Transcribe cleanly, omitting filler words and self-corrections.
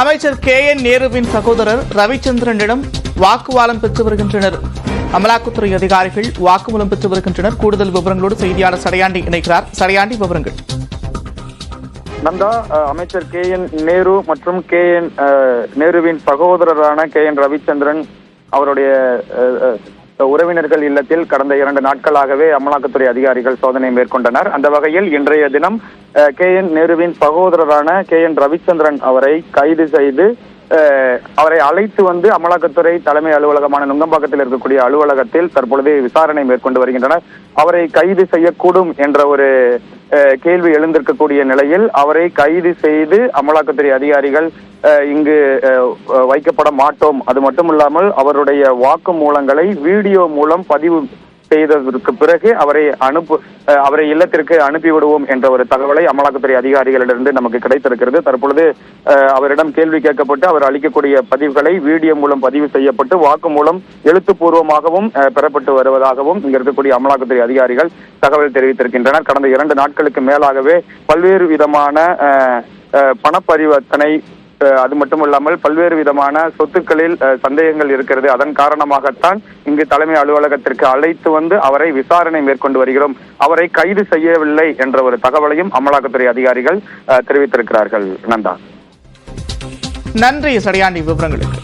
அமைச்சர் KN நேருவின் சகோதரர் ரவிச்சந்திரனிடம் வாக்குவாதம் பெற்று வருகின்றனர். அமலாக்கத்துறை அதிகாரிகள் வாக்குமூலம் பெற்று வருகின்றனர். கூடுதல் விவரங்களோடு செய்தியாளர் சடையாண்டி இணைக்கிறார். சடையாண்டி, விவரங்கள். நந்தா, அமைச்சர் KN நேரு மற்றும் KN நேருவின் சகோதரரான KN ரவிச்சந்திரன் அவருடைய உறவினர்கள் இல்லத்தில் கடந்த 2 நாட்களாகவே அமலாக்கத்துறை அதிகாரிகள் சோதனை மேற்கொண்டனர். அந்த வகையில் இன்றைய தினம் KN நேருவின் சகோதரரான KN ரவிச்சந்திரன் அவரை கைது செய்து அவரை அழைத்து வந்து அமலாக்கத்துறை தலைமை அலுவலகமான நுங்கம்பாக்கத்தில் இருக்கக்கூடிய அலுவலகத்தில் தற்பொழுது விசாரணை மேற்கொண்டு வருகின்றனர். அவரை கைது செய்யக்கூடும் என்ற ஒரு கேள்வி எழுந்திருக்கக்கூடிய நிலையில் அவரை கைது செய்து அமலாக்கத்துறை அதிகாரிகள் இங்கு வைக்கப்பட மாட்டோம், அது மட்டுமில்லாமல் அவருடைய வாக்குமூலங்களை வீடியோ மூலம் பதிவு செய்ததற்கு பிறகு அவரை இல்லத்திற்கு அனுப்பிவிடுவோம் என்ற ஒரு தகவலை அமலாக்கத்துறை அதிகாரிகளிடமிருந்து நமக்கு கிடைத்திருக்கிறது. தற்பொழுது அவரிடம் கேள்வி கேட்கப்பட்டு அவர் அளிக்கக்கூடிய பதிவுகளை வீடியோ மூலம் பதிவு செய்யப்பட்டு வாக்குமூலம் எழுத்துப்பூர்வமாகவும் பெறப்பட்டு வருவதாகவும் இங்க இருக்கக்கூடிய அமலாக்கத்துறை அதிகாரிகள் தகவல் தெரிவித்திருக்கின்றனர். கடந்த 2 நாட்களுக்கு மேலாகவே பல்வேறு விதமான பணப்பரிவர்த்தனை, அது மட்டுமல்லாமல் பல்வேறு விதமான சொத்துக்களில் சந்தேகங்கள் இருக்கிறது. அதன் காரணமாகத்தான் இங்கு தலைமை அலுவலகத்திற்கு அழைத்து வந்து அவரை விசாரணை மேற்கொண்டு வருகிறோம், அவரை கைது செய்யவில்லை என்ற ஒரு தகவலையும் அமலாக்கத்துறை அதிகாரிகள் தெரிவித்திருக்கிறார்கள். நந்தா, நன்றி சடையாண்டி விவரங்களுக்கு.